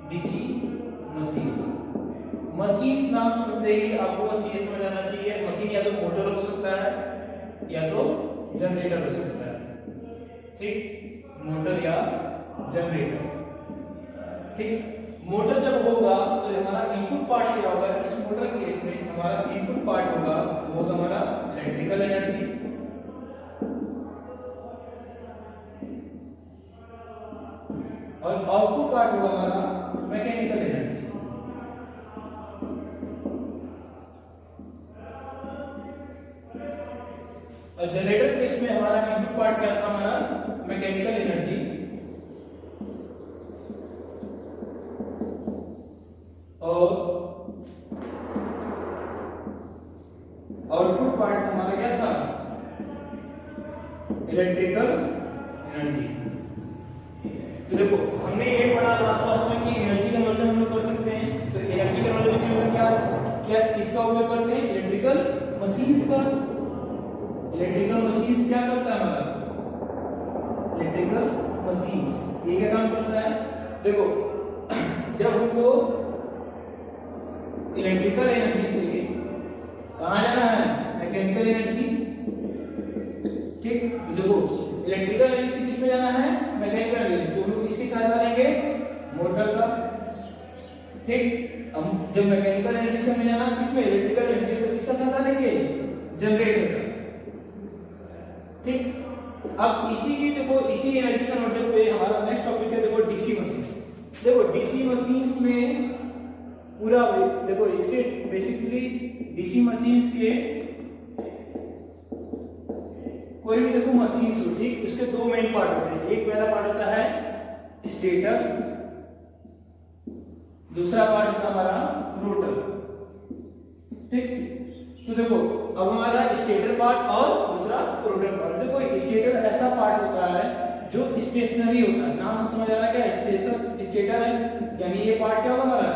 DC machines. Machines नाम सुनते ही आपको बस ये समझ आना चाहिए, मशीन या तो मोटर हो सकता है या तो जनरेटर हो सकता है। ठीक, मोटर या जनरेटर। ठीक, मोटर जब होगा तो हमारा इनपुट पार्ट क्या होगा, इस मोटर के केस में हमारा इनपुट पार्ट होगा वो होगा हमारा इलेक्ट्रिकल एनर्जी, और आउटपुट पार्ट होगा हमारा मैकेनिकल एनर्जी। और जनरेटर केस में हमारा इनपुट पार्ट क्या था, हमारा मैकेनिकल एनर्जी, और आउटपुट पार्ट हमारा क्या था, इलेक्ट्रिकल एनर्जी। तो देखो हमने ये पढ़ा आसपास में कि एनर्जी का मतलब हम लोग कर सकते हैं, तो एनर्जी का मतलब में क्या क्या किसका उपयोग करते हैं, इलेक्ट्रिकल मशीन्स का। इलेक्ट्रिकल मशीन्स क्या करता है हमारा, इलेक्ट्रिकल मशीन्स ये क्या काम करता है, देखो जब हमको इलेक्ट्रिकल एनर्जी से कहाँ जाना है, मैकेनिकल एनर्जी। ठीक, तो देखो इलेक्ट्रिकल एनर्जी से किसमें जाना है, मैकेनिकल एनर्जी, तो हम लोग किसकी सहायता लेंगे, मोटर का। ठीक, हम जब मैकेनिकल एनर्जी से हमें जाना किसमें, इलेक्ट्रिकल एनर्जी, तो किसका सहायता लेंगे, जनरेटर का। ठीक, अब इसी की देखो इसी एनर्जी कन्वर्टर पे हमारा नेक्स्ट टॉपिक है, देखो डीसी मशीन। देखो डीसी मशीन्स में पूरा देखो इसके बेसिकली डीसी मशीन्स के कोई भी देखो मशीन्स हो, ठीक, उसके दो मेन पार्ट होते हैं। एक पहला पार्ट होता है स्टेटर, दूसरा पार्ट होता है हमारा रोटर। ठीक, तो देखो अब हमारा स्टेटर पार्ट और दूसरा रोटर पार्ट। देखो स्टेटर ऐसा पार्ट होता है जो स्टेशनरी होता है, नाम से समझ आ रहा है क्या, स्टेटर है, यानी ये पार्ट क्या होगा हमारा,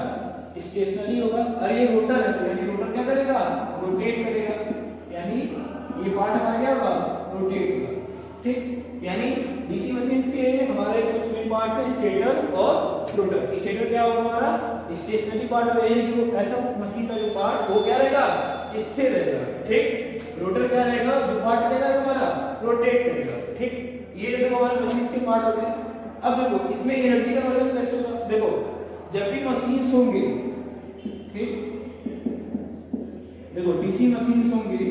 स्टेशनरी होगा। और ये रोटर है, तो यानी रोटर क्या करेगा, रोटेट करेगा, यानी ये पार्ट हमारा क्या होगा, रोटेट होगा। ठीक, यानी डीसी मशीन्स के हमारे कुछ मेन पार्ट्स हैं, स्टेटर और रोटर। स्टेटर क्या होगा हमारा, स्टेशनरी पार्ट होगा, यानी जो ऐसा मशीन का जो पार्ट वो क्या रहेगा, स्थिर रहेगा। ठीक, रोटर क्या रहेगा, जो पार्ट रहेगा हमारा रोटेट करेगा। ठीक, ये देखो हमारे मशीन के पार्ट हो गए। अब देखो इसमें एनर्जी का मतलब कैसे होगा, देखो जब भी मशीन्स होंगे, ठीक, देखो डीसी मशीन्स होंगे,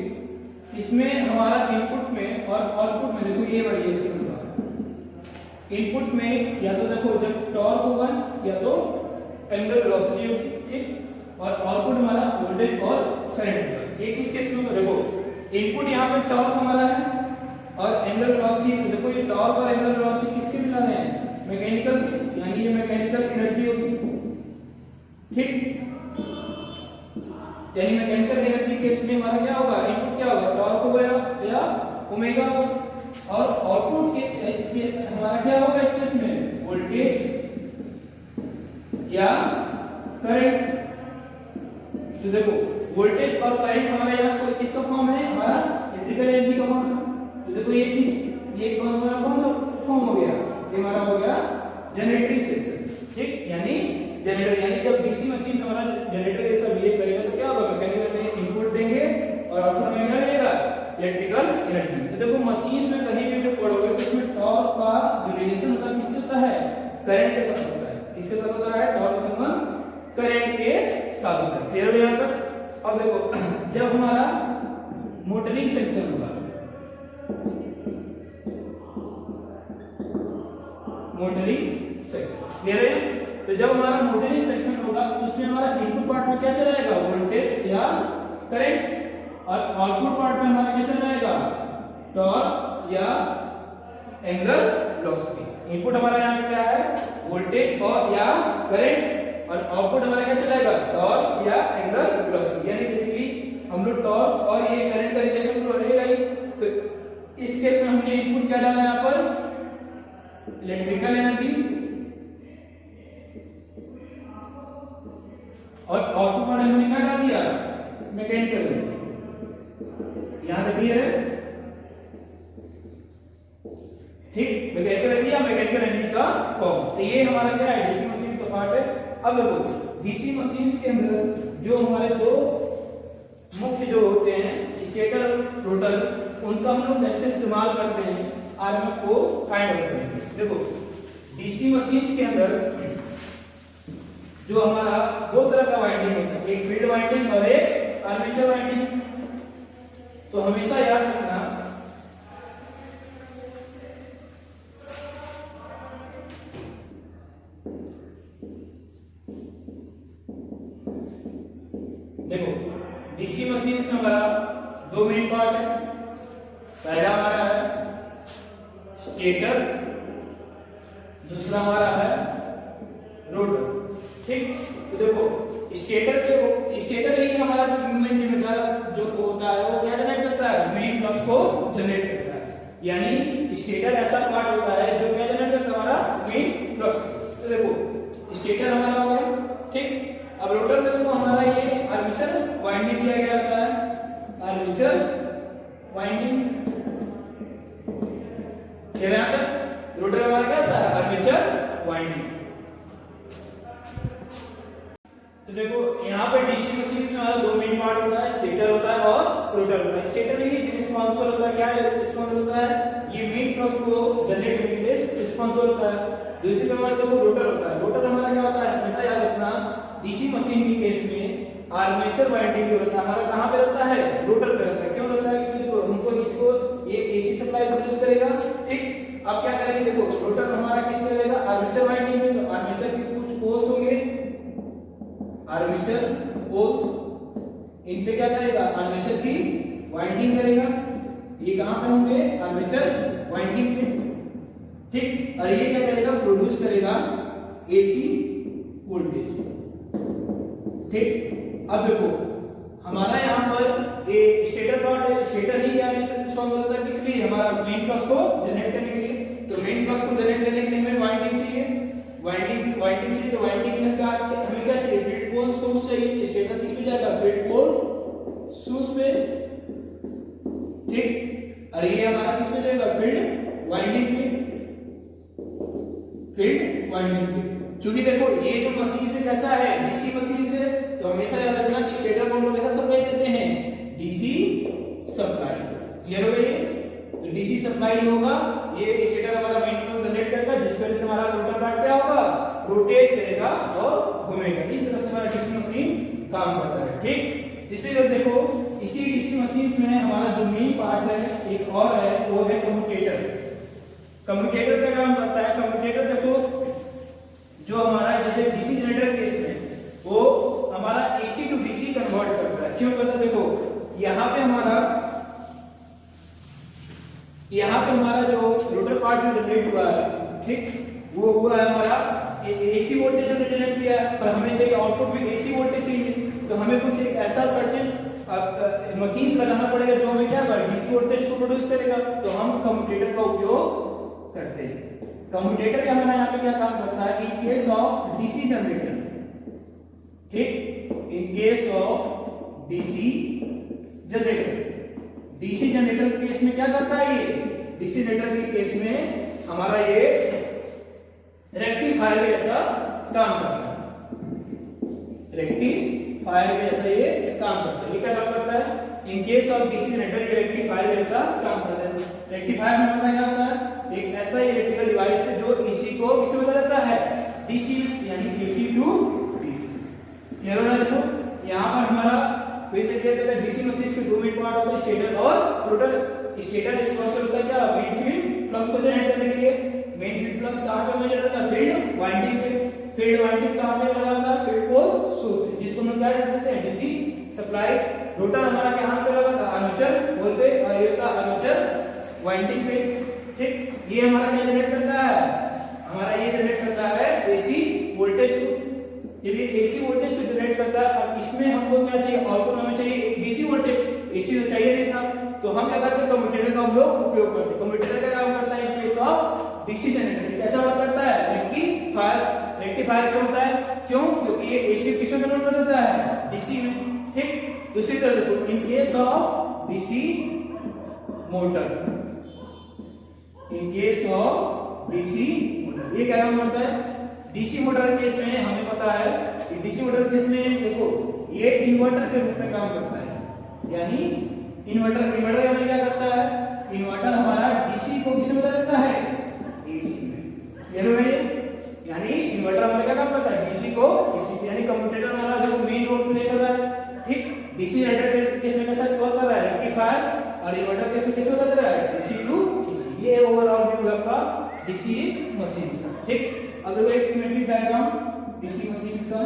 इसमें हमारा इनपुट में और आउटपुट में देखो ये वेरिएशन होगा। इनपुट में या तो देखो जब टॉर्क होगा या तो एंगुलर वेलोसिटी होगी, ठीक, और आउटपुट हमारा वोल्टेज और करंट होगा। ये किस केस में होगा, देखो इनपुट यहाँ पे टॉर्क हमारा है और एंगुलर वेलोसिटी, देखो ये टॉर्क और एंगुलर वेलोसिटी किसके मिला है, मैकेनिकल की, यानी ये मैकेनिकल एनर्जी होगी। ठीक, यानी मैकेनिकल एनर्जी केस में हमारा क्या होगा, इनपुट क्या होगा, टॉर्क होगा या ओमेगा होगा, और आउटपुट के हमारा क्या होगा इस केस में, वोल्टेज या करंट। तो देखो वोल्टेज और करंट हमारे यहाँ कोई किसका फॉर्म है, हमारा इलेक्ट्रिकल एनर्जी का फॉर्म। तो देखो ये कौन सा फॉर्म हो गया, ये हमारा हो गया जनरेटिंग सेक्शन। ठीक, यानी जनरेटर, यानी जब डीसी मशीन हमारा जनरेटर जैसा बिहेव करेगा तो क्या होगा, मैकेनिकल में इनपुट देंगे और आउटपुट में क्या मिलेगा, इलेक्ट्रिकल एनर्जी। तो देखो मशीन्स में कहीं भी जो पढ़ोगे तो उसमें टॉर्क का जो रिलेशन होता है किससे होता है, करंट के साथ होता है। किसके साथ होता है, टॉर्क का संबंध करंट के साथ होता है। क्लियर हो यहाँ तक। अब देखो जब हमारा मोटरिंग सेक्शन होगा, मोटरिंग सेक्शन, क्लियर है। तो जब हमारा मोटरिंग सेक्शन होगा तो उसमें हमारा इनपुट पार्ट में क्या चलाएगा, वोल्टेज या करंट, और आउटपुट पार्ट में हमारा क्या चलाएगा, टॉर्क या एंगुलर वेलोसिटी। इनपुट हमारा यहाँ पे क्या है, वोल्टेज और या करंट, और आउटपुट हमारा क्या चलाएगा, टॉर्क या एंगुलर वेलोसिटी। यानी बेसिकली हम लोग टॉर्क और ये करंट का रिलेशन तो रहेगा ही। तो इस केस में हमने इनपुट क्या डाला यहाँ पर, इलेक्ट्रिकल एनर्जी, और आउटपुट में हमने क्या डाल दिया, मैकेनिकल एनर्जी। यहां तक क्लियर है। ठीक, मैकेनिकल एनर्जी या मैकेनिकल एनर्जी का फॉर्म। तो ये हमारा क्या है, डीसी मशीन का पार्ट है। अब देखो डीसी मशीन्स के अंदर जो हमारे दो मुख्य जो होते हैं स्टेटर रोटर, उनका हम लोग कैसे इस्तेमाल करते हैं आरएमएफ को फाइंड आउट करेंगे। देखो डीसी मशीन्स के अंदर जो हमारा दो तरह का वाइंडिंग होता है, एक फील्ड वाइंडिंग और एक आर्मेचर वाइंडिंग। तो हमेशा याद रखना देखो डीसी मशीन्स में हमारा दो मेन पार्ट है। पहला हमारा है स्टेटर, दूसरा हमारा है रोटर। ठीक, तो देखो स्टेटर ही हमारा मेन जिम्मेदार जो होता है वो क्या जनरेट करता है, मेन फ्लक्स को जनरेट करता है। यानी स्टेटर ऐसा पार्ट होता है जो क्या जनरेट करता है, हमारा मेन फ्लक्स। तो देखो स्टेटर हमारा हो गया। ठीक, अब रोटर में तो हमारा ये आर्मेचर वाइंडिंग किया गया होता है, आर्मेचर वाइंडिंग। रोटर हमारा क्या होता है, आर्मेचर वाइंडिंग। तो देखो यहाँ पे डीसी मशीन्स में हमारा दो मेन पार्ट होता है, स्टेटर होता है और रोटर होता है। स्टेटर ही रिस्पांसिबल होता है, क्या रिस्पांसिबल होता है, ये मेन फ्लक्स को जनरेट करने के लिए रिस्पांसिबल होता है। दूसरी तरफ देखो रोटर होता है। रोटर हमारा क्या होता है, हमेशा याद रखना डीसी मशीन के केस में आर्मेचर वाइंडिंग जो रहता है हमारा कहाँ पे रहता है, रोटर पे रहता है। क्यों रहता है, क्योंकि हमको इसको ये एसी सप्लाई प्रोड्यूस करेगा। ठीक, अब क्या करेंगे, देखो रोटर हमारा किस पे रहेगा, आर्मेचर वाइंडिंग में। तो आर्मेचर के कुछ पोल्स होंगे, आर्मेचर पोल्स, इन पे क्या करेगा, आर्मेचर की वाइंडिंग करेगा। ये कहां पे होंगे, आर्मेचर वाइंडिंग पे। ठीक, और ये क्या करेगा, प्रोड्यूस करेगा एसी वोल्टेज। ठीक, अब देखो हमारा यहाँ पर ये स्टेटर पार्ट है। स्टेटर ही क्या रिस्पांसिबल होता है, किस लिए, हमारा मेन फ्लक्स को जनरेट करने के लिए। तो मेन फ्लक्स को जनरेट करने के लिए हमें वाइंडिंग चाहिए, वाइंडिंग चाहिए। तो वाइंडिंग के अंदर हमें क्या चाहिए, फील्ड पोल सोर्स चाहिए। स्टेटर किस पे जाएगा, फील्ड पोल सोर्स पे। ठीक, और ये हमारा किस पे जाएगा, फील्ड वाइंडिंग पे, फील्ड वाइंडिंग पे। क्योंकि देखो ये जो मशीन से कैसा है, डीसी मशीन से, तो हमेशा याद रखना कि स्टेटर को हम लोग कैसा सप्लाई देते हैं, डीसी सप्लाई। क्लियर हो गया ये, तो डीसी सप्लाई होगा। ये स्टेटर हमारा मेन फ्लक्स जनरेट करेगा, जिसकी वजह से हमारा रोटर पार्ट क्या होगा, रोटेट करेगा और घूमेगा। इस तरह से हमारा डीसी मशीन काम करता है। ठीक, इसीलिए देखो इसी डीसी मशीन्स में हमारा जो मेन पार्ट है एक और है, वो है कम्यूटेटर। कम्यूटेटर का काम करता है, कम्यूटेटर देखो जो हमारा जैसे डीसी जनरेटर केस में वो हमारा एसी टू डीसी कन्वर्ट करता है। क्यों करता है, देखो यहाँ पे हमारा जो रोटर पार्ट जो जनरेट हुआ है, ठीक, वो हुआ है हमारा एसी वोल्टेज जो जनरेट किया है, पर हमें चाहिए आउटपुट में एसी वोल्टेज चाहिए। तो हमें कुछ एक ऐसा सर्टेन मशीन्स लगाना पड़ेगा जो हमें क्या करेगा, डीसी वोल्टेज को प्रोड्यूस करेगा। तो हम कम्यूटेटर का उपयोग करते हैं। कम्यूटेटर का हमारा यहाँ पे क्या काम करता है, in case of DC generator. ठीक, in case of DC generator, DC generator के केस में क्या करता है, ये डीसी जनरेटर के केस में हमारा ये रेक्टिफायर जैसा काम करता है, रेक्टिफायर जैसा ये काम करता है। ये क्या काम करता है, in case of DC generator ये रेक्टिफायर जैसा काम करता है। रेक्टिफायर में पता क्या होता है, एक ऐसा इलेक्ट्रिकल डिवाइस है जो एसी को किसमें बदल देता है, डीसी, यानी एसी टू डीसी। क्लियर हो रहा है। देखो यहाँ पर हमारा फिर से क्लियर करते हैं, डीसी मशीन के दो मेन पार्ट होते हैं, स्टेटर और रोटर। स्टेटर रिस्पांसिबल होता है क्या, मेन फील्ड फ्लक्स को जनरेट करने के लिए। मेन फील्ड फ्लक्स कहाँ पे मेजर होता है, फील्ड वाइंडिंग पे। फील्ड वाइंडिंग कहाँ पे लगा होता है, फील्ड पोल सोर्स, जिसको हम क्या कहते हैं, डीसी सप्लाई। रोटर हमारा कहाँ पे लगा था, आर्मेचर पोल पे, और ये होता है आर्मेचर वाइंडिंग पे। ठीक, ये हमारा क्या जनरेट करता है, हमारा ये जनरेट करता है एसी वोल्टेज को। जब ये एसी वोल्टेज को जनरेट करता है, अब इसमें हमको क्या चाहिए, आउटपुट हमें चाहिए एक डीसी वोल्टेज। एसी तो चाहिए नहीं था, तो हम क्या करते हैं, कम्यूटेटर का हम लोग उपयोग करते हैं। कम्यूटेटर का काम करता है in case of DC generator, कैसा वर्क करता है, रेक्टिफायर। रेक्टिफायर क्यों होता है, क्यों, क्योंकि ये एसी किसमें कन्वर्ट कर देता है, डीसी में। ठीक, दूसरी तरह देखो, इन case of DC motor, in case of DC motor, ये क्या काम करता है, डीसी मोटर के केस में हमें पता होता है कि डीसी मोटर किसमें, देखो ये इन्वर्टर के रूप में काम करता है, यानी इन्वर्टर यानी क्या करता है, इन्वर्टर हमारा डीसी को किसमें बदल देता है, एसी में। यानी इन्वर्टर हमारा क्या काम करता है, डीसी को एसी, यानी कम्यूटेटर हमारा जो मेन रोल प्ले कर रहा है, ठीक। डीसी जनरेटर किसमें कैसा वर्क कर रहा है, रेक्टिफायर, और इन्वर्टर किसमें कैसे बदल रहा है, डीसी टू एसी। ये ओवरऑल व्यू आपका डीसी मशीन्स का, ठीक। अगर एक सिमेट्रिक डायग्राम डीसी मशीन्स का